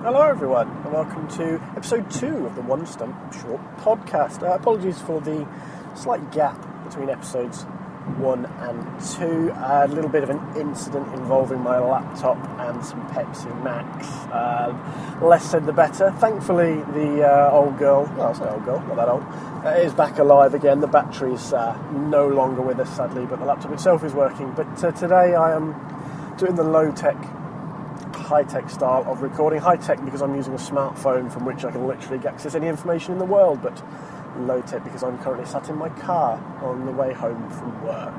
Hello everyone, and welcome to episode 2 of the One Stump Short Podcast. Apologies for the slight gap between episodes 1 and 2. A little bit of an incident involving my laptop and some Pepsi Max. Less said the better. Thankfully the old girl, well I say old girl, not that old, is back alive again. The battery's no longer with us sadly, but the laptop itself is working. But today I am doing the low-tech high-tech style of recording. High-tech because I'm using a smartphone from which I can literally access any information in the world, but low-tech because I'm currently sat in my car on the way home from work,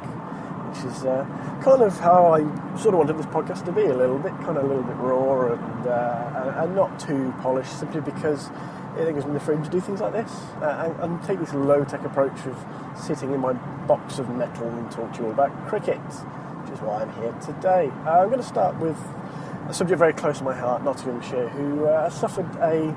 which is kind of how I sort of wanted this podcast to be, a little bit raw and not too polished, simply because it gives me the freedom to do things like this and take this low-tech approach of sitting in my box of metal and talk to you all about cricket, which is why I'm here today. I'm going to start with a subject very close to my heart, Nottinghamshire, who suffered a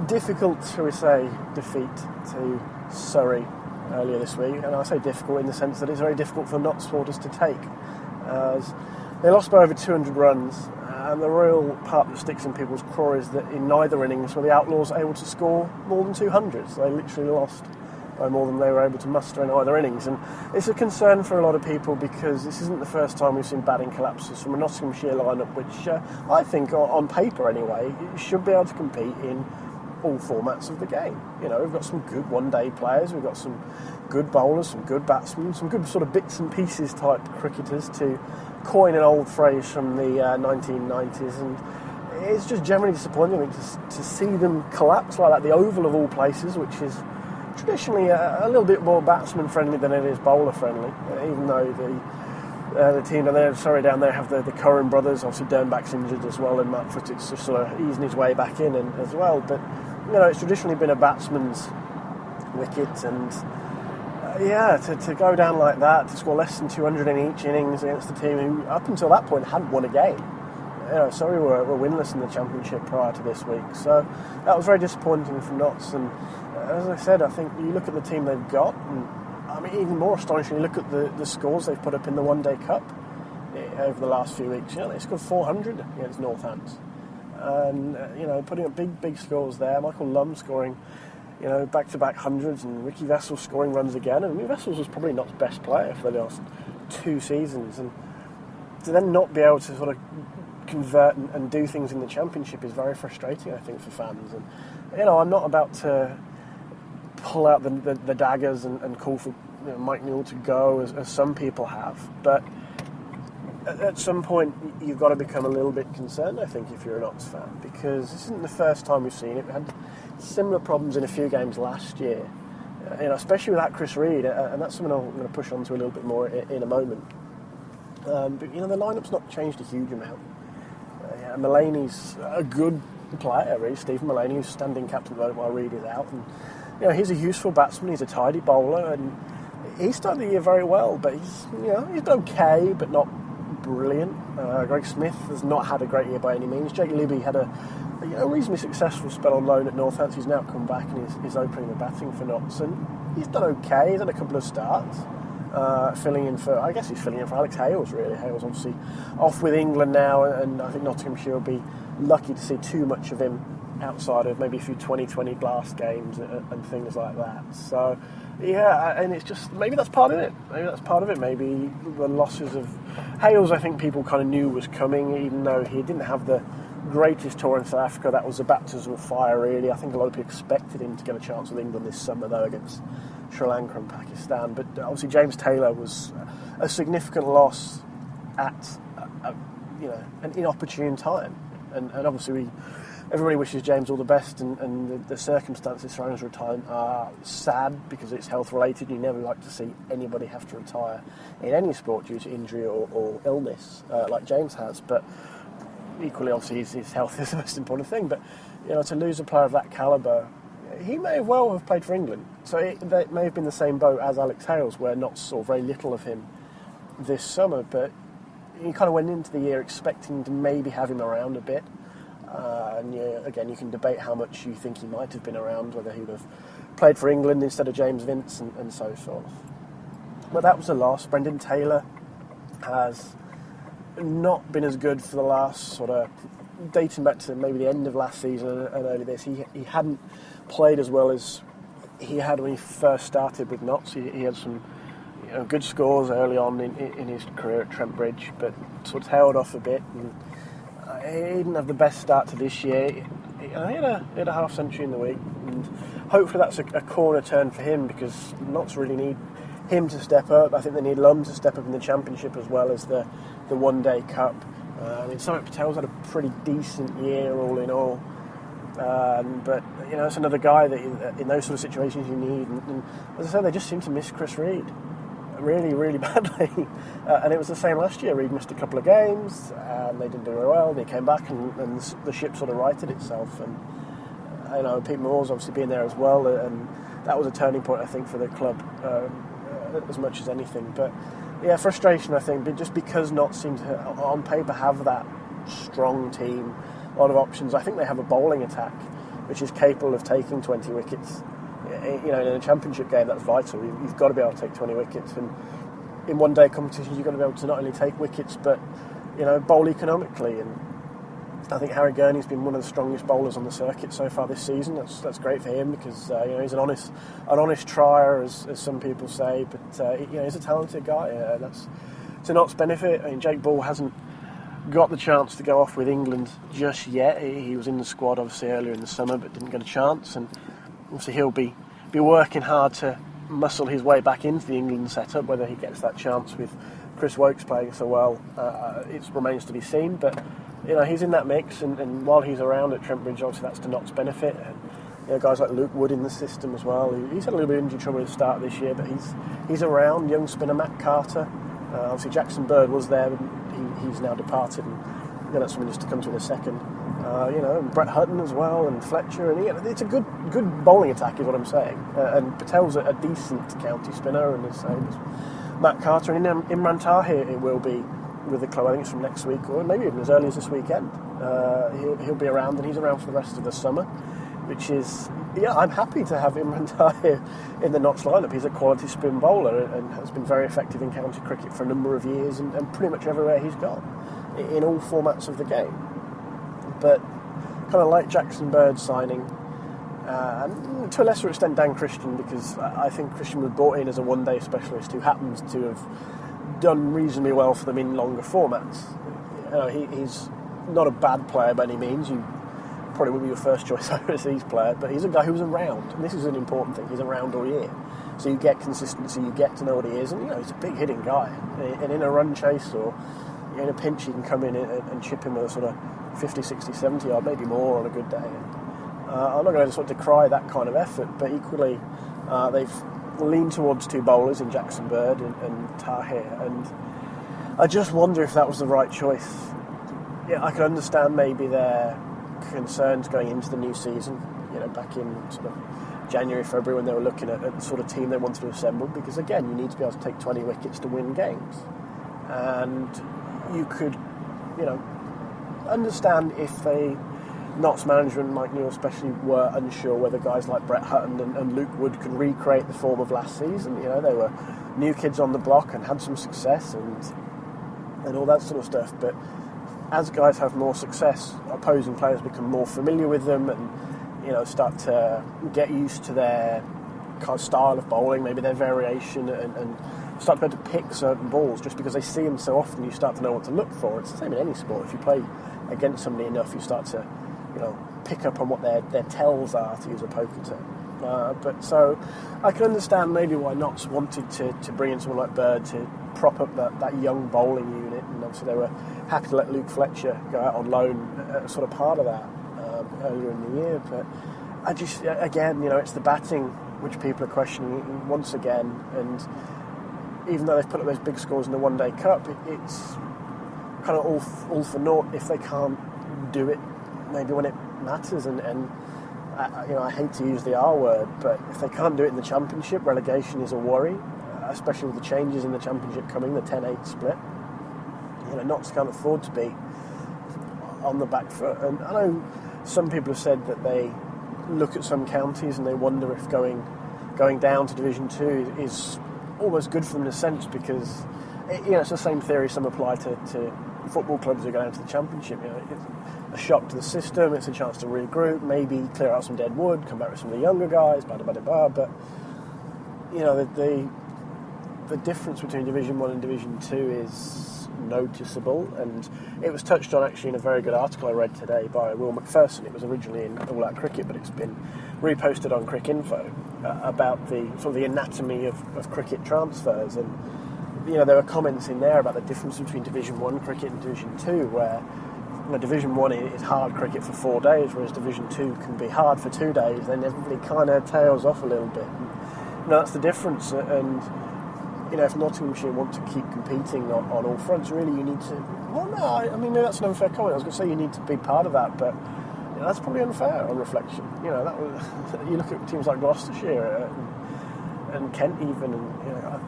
difficult, shall we say, defeat to Surrey earlier this week. And I say difficult in the sense that it's very difficult for Notts supporters to take, as they lost by over 200 runs. And the real part that sticks in people's craw is that in neither innings were the Outlaws able to score more than 200. So they literally lost by more than they were able to muster in either innings. And it's a concern for a lot of people because this isn't the first time we've seen batting collapses from a Nottinghamshire lineup, which I think, on paper anyway, should be able to compete in all formats of the game. You know, we've got some good one-day players, we've got some good bowlers, some good batsmen, some good sort of bits and pieces type cricketers, to coin an old phrase from the 1990s, and it's just generally disappointing to see them collapse like that. The Oval of all places, which is traditionally a little bit more batsman friendly than it is bowler friendly, even though the team down there have the Curran brothers. Obviously Dernbach's injured as well, and Matt Footick's just sort of easing his way back in and as well. But you know, it's traditionally been a batsman's wicket, and to go down like that, to score less than 200 in each innings against a team who up until that point hadn't won a game. You know, Surrey were winless in the Championship prior to this week, so that was very disappointing for Notts. And as I said, I think you look at the team they've got, and I mean, even more astonishing, you look at the scores they've put up in the One Day Cup over the last few weeks. You know, they scored 400 against Northants, and you know, putting up big scores there. Michael Lum scoring, you know, back-to-back hundreds, and Ricky Vessels scoring runs again. And Vessels was probably Notts' best player for the last 2 seasons, and to then not be able to sort of convert and do things in the Championship is very frustrating, I think, for fans. And you know, I'm not about to pull out the daggers and call for Mike Newell to go as some people have, but at some point you've got to become a little bit concerned, I think, if you're a Notts fan, because this isn't the first time we've seen it. We had similar problems in a few games last year, you know, especially without Chris Reed, and that's something I'm going to push on to a little bit more in a moment. But you know, the lineup's not changed a huge amount. Mullaney's a good player, really. Stephen Mullaney, who's standing captain at the moment while Reed is out, and you know, he's a useful batsman, he's a tidy bowler, and he started the year very well, but he's been okay, but not brilliant. Greg Smith has not had a great year by any means. Jake Libby had a reasonably successul spell on loan at Northants. He's now come back and he's opening the batting for Notts, and he's done okay. He's had a couple of starts, filling in for Alex Hales, really. Hales obviously off with England now, and I think Nottinghamshire will be lucky to see too much of him outside of maybe a few 2020 blast games and things like that. So, yeah, and it's just, maybe that's part of it. Maybe the losses of Hales, I think people kind of knew was coming, even though he didn't have the greatest tour in South Africa. That was a baptism of fire, really. I think a lot of people expected him to get a chance with England this summer, though, against Sri Lanka and Pakistan. But obviously James Taylor was a significant loss at an inopportune time. And obviously everybody wishes James all the best, and the circumstances surrounding his retirement are sad because it's health related. You never like to see anybody have to retire in any sport due to injury or illness like James has, but equally obviously his health is the most important thing. But you know, to lose a player of that calibre, he may well have played for England, so that may have been the same boat as Alex Hales, where Notts saw very little of him this summer, but he kind of went into the year expecting to maybe have him around a bit. And again, you can debate how much you think he might have been around, whether he would have played for England instead of James Vince and so forth. But that was a loss. Brendan Taylor has not been as good for the last sort of dating back to maybe the end of last season and early this, he hadn't played as well as he had when he first started with Notts. He had some good scores early on in his career at Trent Bridge, but sort of tailed off a bit. And he didn't have the best start to this year. He had a half century in the week, and hopefully that's a corner turn for him, because Notts really need him to step up. I think they need Lum to step up in the Championship as well as the One Day Cup. Samit Patel's had a pretty decent year all in all, but it's another guy that in those sort of situations you need. And as I said, they just seem to miss Chris Reed really, really badly. And it was the same last year. Reed missed a couple of games, and they didn't do very well. And he came back, and the ship sort of righted itself. And Pete Moore's obviously been there as well, and that was a turning point, I think, for the club as much as anything. But yeah, frustration, I think, but just because Notts seem to, on paper, have that strong team, a lot of options. I think they have a bowling attack which is capable of taking 20 wickets. In a Championship game, that's vital. You've got to be able to take 20 wickets, and in one-day competitions, you've got to be able to not only take wickets, but bowl economically. And I think Harry Gurney's been one of the strongest bowlers on the circuit so far this season. That's great for him, because he's an honest trier, as some people say. But he's a talented guy. That's to Notts' benefit. I mean, Jake Ball hasn't got the chance to go off with England just yet. He was in the squad obviously earlier in the summer, but didn't get a chance. And obviously he'll be working hard to muscle his way back into the England setup. Whether he gets that chance with Chris Wokes playing so well, it remains to be seen. But he's in that mix, and while he's around at Trent Bridge, obviously that's to Notts' benefit. And guys like Luke Wood in the system as well. He's had a little bit of injury trouble at the start of this year, but he's around. Young spinner Matt Carter. Obviously Jackson Bird was there, but he's now departed, and that's something just to come to in a second. And Brett Hutton as well, and Fletcher, and it's a good bowling attack, is what I'm saying. And Patel's a decent county spinner, and the same as Matt Carter, and Imran Tahir it will be with the club. I think it's from next week, or maybe even as early as this weekend. He'll be around, and he's around for the rest of the summer, which is, I'm happy to have Imran Tahir in the Notts lineup. He's a quality spin bowler and has been very effective in county cricket for a number of years, and pretty much everywhere he's gone, in all formats of the game. But kind of like Jackson Bird signing, and to a lesser extent Dan Christian, because I think Christian was brought in as a one-day specialist who happens to have done reasonably well for them in longer formats. He's not a bad player by any means. You probably would be your first choice overseas player, but he's a guy who's around, and this is an important thing. He's around all year, so you get consistency, you get to know what he is, and he's a big hitting guy. And in a run chase or in a pinch, you can come in and chip him with a sort of 50, 60, 70 yard, maybe more on a good day. I'm not going to sort of decry that kind of effort, but equally they've leaned towards two bowlers in Jackson Bird and Tahir, and I just wonder if that was the right choice. I can understand maybe their concerns going into the new season, back in sort of January, February, when they were looking at the sort of team they wanted to assemble, because again, you need to be able to take 20 wickets to win games. And you could, understand if Notts management, Mike Newell especially, were unsure whether guys like Brett Hutton and Luke Wood could recreate the form of last season. They were new kids on the block and had some success and all that sort of stuff. But as guys have more success, opposing players become more familiar with them and start to get used to their kind of style of bowling, maybe their variation, and start to be able to pick certain balls just because they see them so often. You start to know what to look for. It's the same in any sport. If you play against somebody enough, you start to pick up on what their tells are, to use a poker term. But so I can understand maybe why Notts wanted to bring in someone like Bird to prop up that young bowling unit, and obviously they were happy to let Luke Fletcher go out on loan, sort of part of that earlier in the year. But I just, again, it's the batting which people are questioning once again, and even though they've put up those big scores in the One Day Cup, it's kind of all for naught if they can't do it maybe when it matters. And I hate to use the R word, but if they can't do it in the Championship, relegation is a worry, especially with the changes in the Championship coming, the 10-8 split. Notts can't afford to be on the back foot. And I know some people have said that they look at some counties and they wonder if going down to Division 2 is almost good for them in a sense, because it's the same theory some apply to football clubs are going into the Championship. You know, it's a shock to the system. It's a chance to regroup, maybe clear out some dead wood, come back with some of the younger guys, blah, blah, blah, blah. But you know, the difference between Division 1 and Division 2 is noticeable, and it was touched on actually in a very good article I read today by Will Macpherson. It was originally in All Out Cricket, but it's been reposted on Cricinfo about the sort of the anatomy of cricket transfers. And you know, there were comments in there about the difference between Division 1 cricket and Division 2, where you know, Division 1 is hard cricket for 4 days, whereas Division 2 can be hard for 2 days, then everybody kind of tails off a little bit. And, you know, that's the difference. And you know, if Nottinghamshire want to keep competing on all fronts, really you need to... Well, no, I mean, that's an unfair comment. I was going to say you need to be part of that, but you know, that's probably unfair on reflection. You know, that was, you look at teams like Gloucestershire and Kent even, and you know,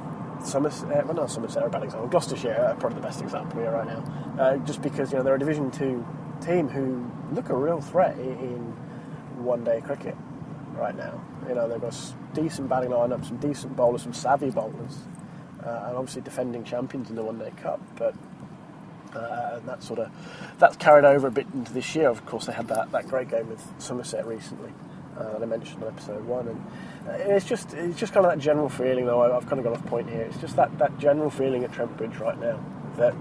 Somerset, well, not Somerset are a bad example. Gloucestershire are probably the best example here right now, just because you know they're a Division 2 team who look a real threat in one-day cricket right now. You know, they've got a decent batting lineup, some decent bowlers, some savvy bowlers. And obviously defending champions in the One Day Cup, but and that's carried over a bit into this year. Of course, they had that great game with Somerset recently that I mentioned in episode 1, and it's just kind of that general feeling. Though I've kind of got off point here. It's just that general feeling at Trent Bridge right now that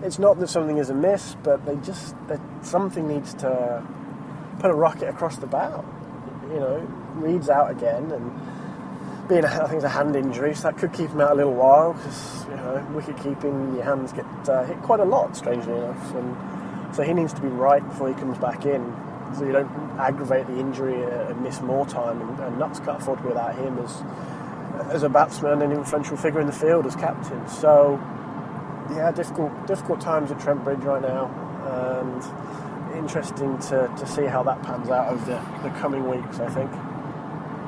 it's not that something is amiss, but that something needs to put a rocket across the bow. You know, Reed's out again, and being, I think it's a hand injury, so that could keep him out a little while, because you know, wicket keeping, your hands get hit quite a lot, strangely enough, and so he needs to be right before he comes back in, so you don't aggravate the injury and miss more time. And Nuts can't afford to be without him as a batsman and influential figure in the field as captain. So yeah, difficult times at Trent Bridge right now, and interesting to see how that pans out over the coming weeks, I think.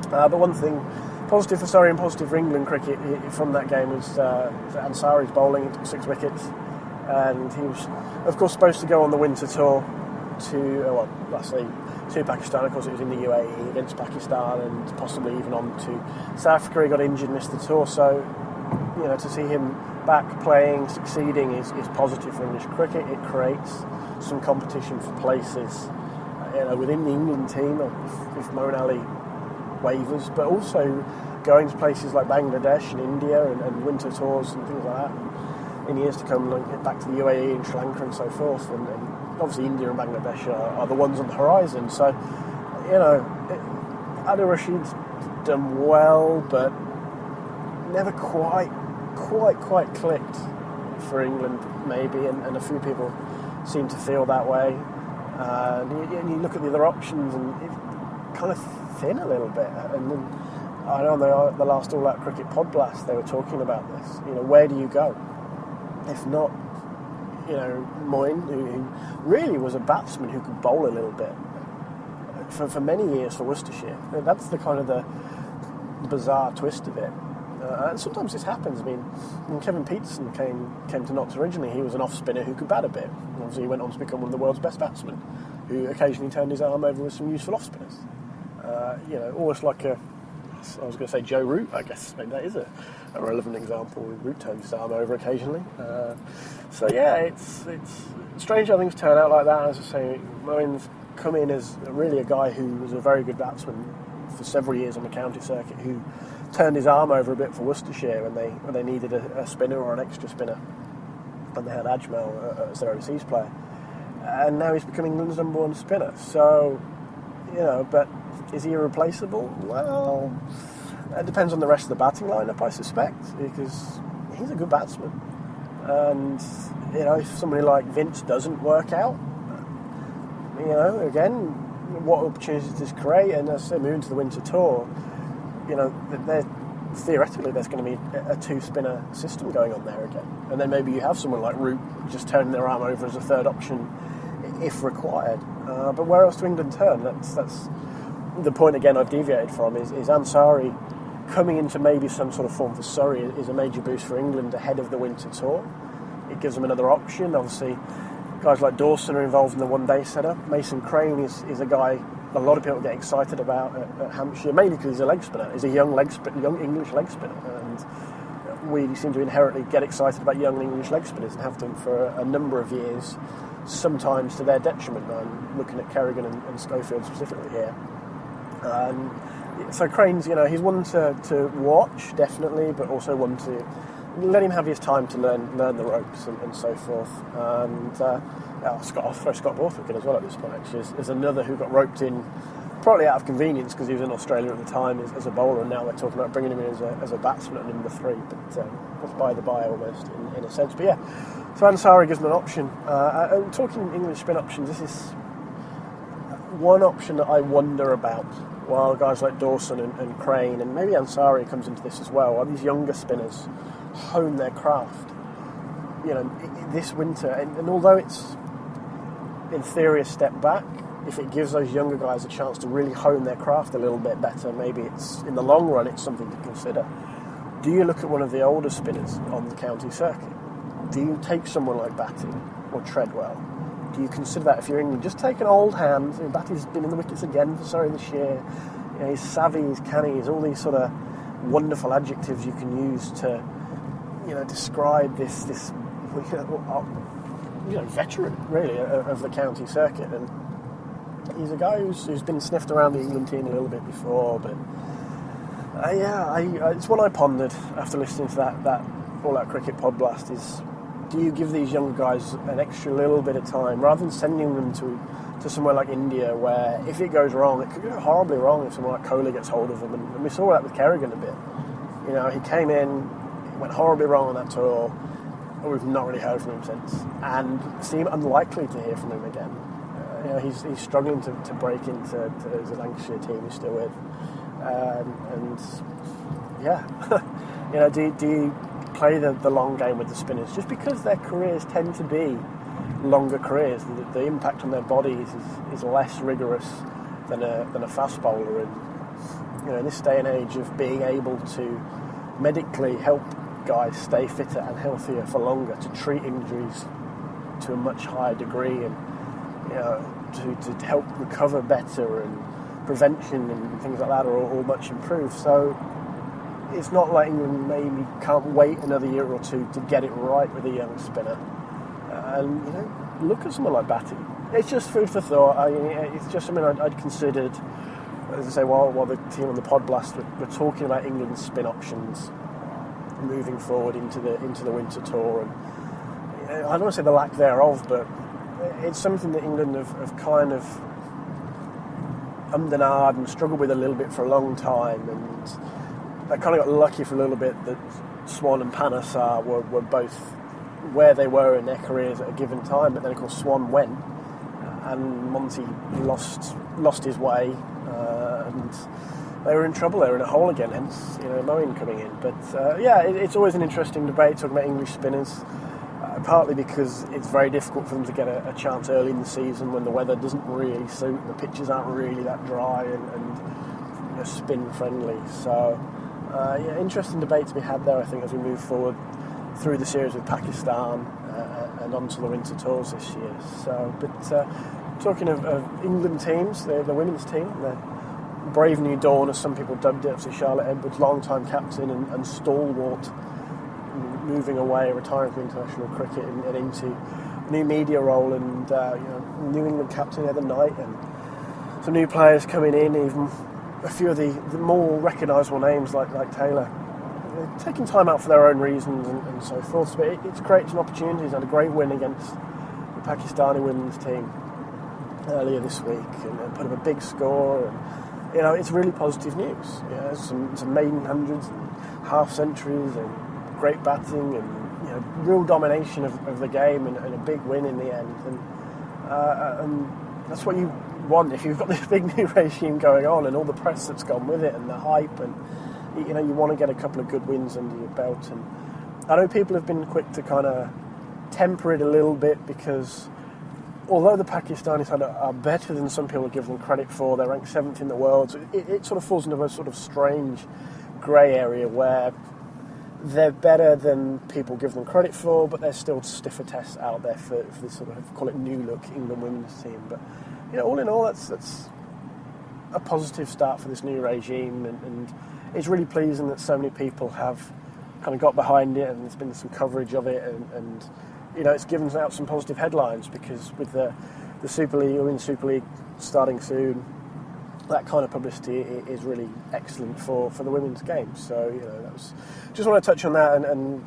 But one thing positive for Surrey and positive for England cricket from that game was Ansari's bowling. He took 6 wickets, and he was, of course, supposed to go on the winter tour to Pakistan. Of course, it was in the UAE against Pakistan, and possibly even on to South Africa. He got injured, missed the tour. So, you know, to see him back playing, succeeding is positive for English cricket. It creates some competition for places, you know, within the England team if Moeen Ali wavers, but also going to places like Bangladesh and India and winter tours and things like that, and in years to come, like back to the UAE and Sri Lanka and so forth, and obviously India and Bangladesh are the ones on the horizon. So, you know, Adil Rashid's done well, but never quite clicked for England, maybe, and a few people seem to feel that way. And you look at the other options, and it's kind of thin a little bit. And then, I know on the last All Out Cricket pod blast they were talking about this. You know, where do you go if not, you know, Moeen, who really was a batsman who could bowl a little bit for many years for Worcestershire. That's the kind of the bizarre twist of it. And sometimes this happens. I mean, when Kevin Peterson came to Notts originally, he was an off spinner who could bat a bit. And obviously, he went on to become one of the world's best batsmen, who occasionally turned his arm over with some useful off spinners. You know, almost like I was going to say Joe Root, I guess. Maybe that is a relevant example. Root turns his arm over occasionally. So yeah, it's strange how things turn out like that. As I say, Moeen's come in as really a guy who was a very good batsman for several years on the county circuit, who turned his arm over a bit for Worcestershire when they needed a spinner or an extra spinner, and they had Ajmal as their overseas player, and now he's become England's number 1 spinner. So, you know, but is he irreplaceable? Well, it depends on the rest of the batting lineup, I suspect, because he's a good batsman, and you know, if somebody like Vince doesn't work out, you know, again, what opportunities does this create? And as I say, moving to the winter tour, you know, theoretically there's going to be a 2-spinner system going on there again, and then maybe you have someone like Root just turning their arm over as a third option if required. But where else do England turn? That's the point again I've deviated from, is Ansari coming into maybe some sort of form for Surrey is a major boost for England ahead of the winter tour. It gives them another option. Obviously, guys like Dawson are involved in the one-day setup. Mason Crane is a guy a lot of people get excited about at Hampshire, mainly because he's a leg spinner. He's a young English leg spinner, and we seem to inherently get excited about young English leg spinners and have done for a number of years, sometimes to their detriment. I'm looking at Kerrigan and Schofield specifically here. So Crane's, he's one to watch, definitely, but also one to let him have his time to learn the ropes and so forth. And I'll throw Scott Borthwick in as well at this point, actually, as another who got roped in probably out of convenience because he was in Australia at the time as a bowler, and now they're talking about bringing him in as a batsman at number 3, but that's by the by almost in a sense. But yeah, so Ansari gives him an option. Talking English spin options, this is one option that I wonder about, while guys like Dawson and Crane, and maybe Ansari comes into this as well, while these younger spinners hone their craft. This winter, and although it's in theory a step back, if it gives those younger guys a chance to really hone their craft a little bit better, maybe it's, in the long run, it's something to consider. Do you look at one of the older spinners on the county circuit? Do you take someone like Batty or Treadwell? Do you consider that if you're England? Just take an old hand. Batty's been in the wickets again for Surrey this year. He's savvy, he's canny, he's all these sort of wonderful adjectives you can use to, describe this veteran, really, of the county circuit. And he's a guy who's been sniffed around the England team a little bit before, but it's one I pondered after listening to that All Out Cricket pod blast, is do you give these younger guys an extra little bit of time rather than sending them to somewhere like India, where if it goes wrong, it could go horribly wrong if someone like Kohli gets hold of them, and we saw that with Kerrigan a bit. He came in, it went horribly wrong on that tour, and we've not really heard from him since, and seem unlikely to hear from him again. He's struggling to break into the Lancashire team he's still with, do you play the long game with the spinners just because their careers tend to be longer careers? The impact on their bodies is less rigorous than a fast bowler, and in this day and age of being able to medically help guys stay fitter and healthier for longer, to treat injuries to a much higher degree, and to help recover better, and prevention and things like that are all much improved. So it's not like England maybe can't wait another year or two to get it right with a young spinner. And look at someone like Batty. It's just food for thought. It's just something I'd considered. As I say, while the team on the pod blast were talking about England's spin options moving forward into the winter tour, and I don't want to say the lack thereof, but it's something that England have kind of ummed and struggled with a little bit for a long time, and they kind of got lucky for a little bit that Swan and Panesar were both where they were in their careers at a given time, but then of course Swan went, and Monty lost his way, and they were in trouble. They were in a hole again, hence Moeen coming in. But it's always an interesting debate talking about English spinners, partly because it's very difficult for them to get a chance early in the season when the weather doesn't really suit, the pitches aren't really that dry and spin friendly. So interesting debate to be had there, I think, as we move forward through the series with Pakistan and onto the winter tours this year. So, but talking of England teams, the women's team, the Brave New Dawn, as some people dubbed it, obviously Charlotte Edwards, long-time captain and stalwart, moving away, retiring from international cricket and into a new media role, and New England captain the other night, and some new players coming in, even a few of the more recognisable names like Taylor. They're taking time out for their own reasons and so forth, but it's created some opportunities, and a great win against the Pakistani women's team earlier this week, and put up a big score, and it's really positive news. Some maiden hundreds and half centuries and great batting, and real domination of the game, and a big win in the end, and that's what you want if you've got this big new regime going on, and all the press that's gone with it, and the hype, and you want to get a couple of good wins under your belt. And I know people have been quick to kind of temper it a little bit, because although the Pakistanis are better than some people give them credit for, they're ranked 7th in the world, so it sort of falls into a sort of strange grey area where they're better than people give them credit for, but there's still stiffer tests out there for this sort of, call it new look England women's team. But all in all, that's a positive start for this new regime, and it's really pleasing that so many people have kind of got behind it, and there's been some coverage of it, and it's given out some positive headlines, because with the Super League, Women's Super League starting soon, that kind of publicity is really excellent for the women's game. So that was, just want to touch on that and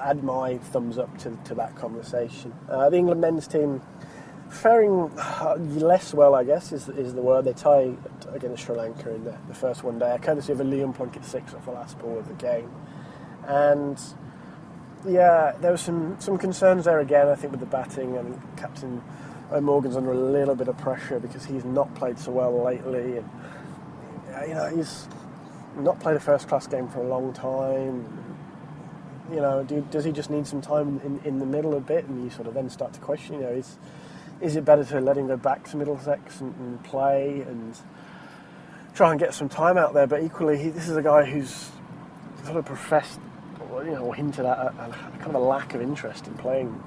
add my thumbs up to that conversation. The England men's team faring less well, I guess, is the word. They tie against Sri Lanka in the first one day, courtesy of a Liam Plunkett 6 off the last ball of the game. And yeah, there were some concerns there again, I think, with the batting. I mean, Captain Morgan's under a little bit of pressure because he's not played so well lately, and he's not played a first-class game for a long time. Does he just need some time in the middle a bit, and you sort of then start to question, is it better to let him go back to Middlesex and play and try and get some time out there? But equally, this is a guy who's sort of professed, or hinted at a kind of a lack of interest in playing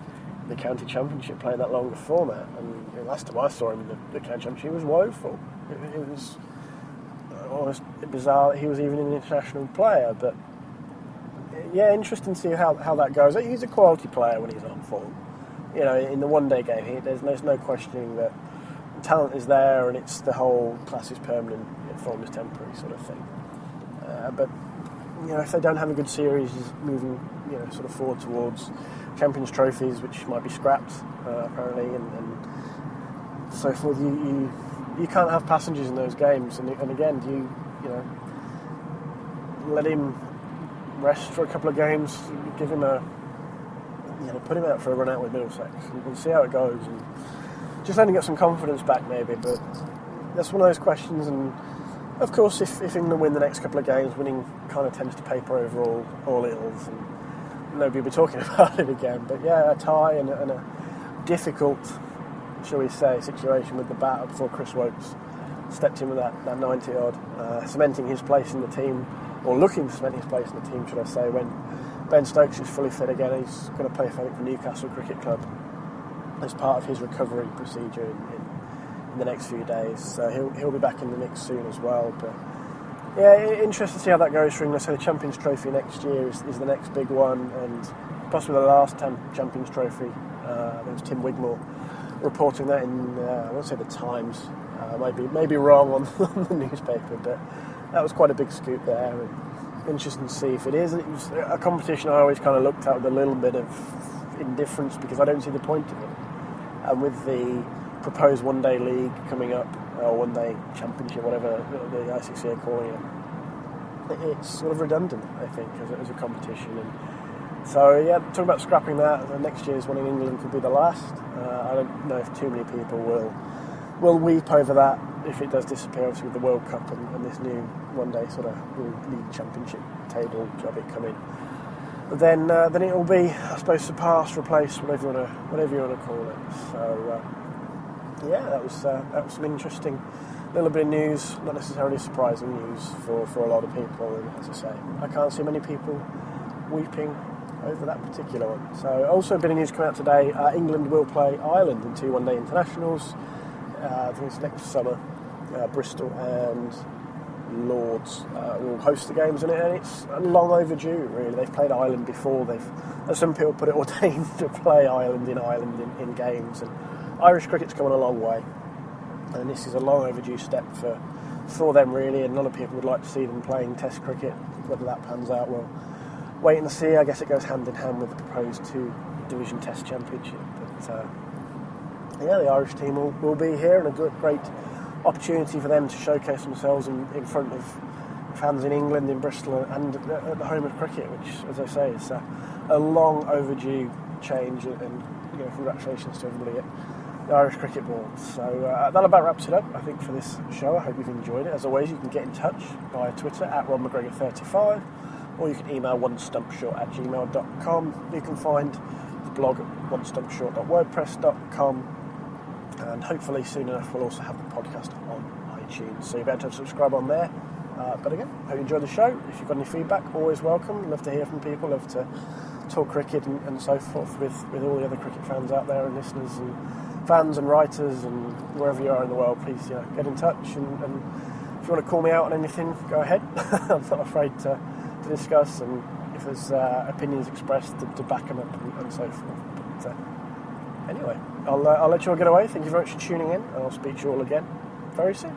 the county championship, playing that longer format. And last time I saw him in the county championship, he was woeful. It was almost bizarre that he was even an international player. But yeah, interesting to see how that goes. He's a quality player when he's on form. In the one-day game, there's no questioning that talent is there, and it's the whole class is permanent, form is temporary sort of thing. But if they don't have a good series moving, sort of forward towards Champions trophies, which might be scrapped apparently, and so forth, you can't have passengers in those games. And again, do you let him rest for a couple of games, give him put him out for a run out with Middlesex and see how it goes, and just let him get some confidence back maybe. But that's one of those questions, and of course if England win the next couple of games, winning kind of tends to paper over all ills, and nobody will be talking about it again. But yeah, a tie and a difficult, shall we say, situation with the batter before Chris Wokes stepped in with that 90 odd, cementing his place in the team, or looking to cement his place in the team, should I say, when Ben Stokes is fully fit again. He's going to play for Newcastle Cricket Club as part of his recovery procedure in the next few days. So he'll be back in the mix soon as well. But yeah, interesting to see how that goes for England. So the Champions Trophy next year is the next big one, and possibly the last Champions Trophy. There was Tim Wigmore reporting that in I want to say the Times. Maybe wrong on the newspaper, but that was quite a big scoop there. And interesting to see if it is. It was a competition I always kind of looked at with a little bit of indifference, because I don't see the point of it. And with the proposed one-day league coming up, or one-day championship, whatever the ICC are calling it, it's sort of redundant, I think, as a competition. And so yeah, talking about scrapping that, next year's one in England could be the last. I don't know if too many people will weep over that if it does disappear, obviously, with the World Cup and this new one-day sort of league championship table job it coming. But then it will be, I suppose, surpass, replace, whatever you want to call it. So yeah, that was some interesting little bit of news, not necessarily surprising news for a lot of people. And as I say, I can't see many people weeping over that particular one. So also a bit of news coming out today. England will play Ireland in 2 one-day internationals. I think it's next summer. Bristol and Lords will host the games in it, and it's long overdue, really. They've played Ireland before. As some people put it, ordained to play Ireland in games. And Irish cricket's come a long way, and this is a long overdue step for them, really. And a lot of people would like to see them playing Test cricket. Whether that pans out, we'll wait and see. I guess it goes hand in hand with the proposed 2 Division Test Championship. But yeah, the Irish team will be here, and a great opportunity for them to showcase themselves in front of fans in England, in Bristol, and at the home of cricket, which, as I say, is a long overdue change. And congratulations to everybody at the Irish Cricket Board. So that about wraps it up, I think, for this show. I hope you've enjoyed it. As always, you can get in touch via Twitter at RonMcGregor35, or you can email onestumpshort@gmail.com. You can find the blog at onestumpshort.wordpress.com. And hopefully soon enough we'll also have the podcast on iTunes, so you'll be able to subscribe on there. But again, hope you enjoyed the show. If you've got any feedback, always welcome. Love to hear from people, love to talk cricket and so forth with all the other cricket fans out there, and listeners and fans and writers, and wherever you are in the world, please get in touch. And if you want to call me out on anything, go ahead. I'm not afraid to discuss. And if there's opinions expressed to back them up and so forth. But anyway, I'll let you all get away. Thank you very much for tuning in, and I'll speak to you all again very soon.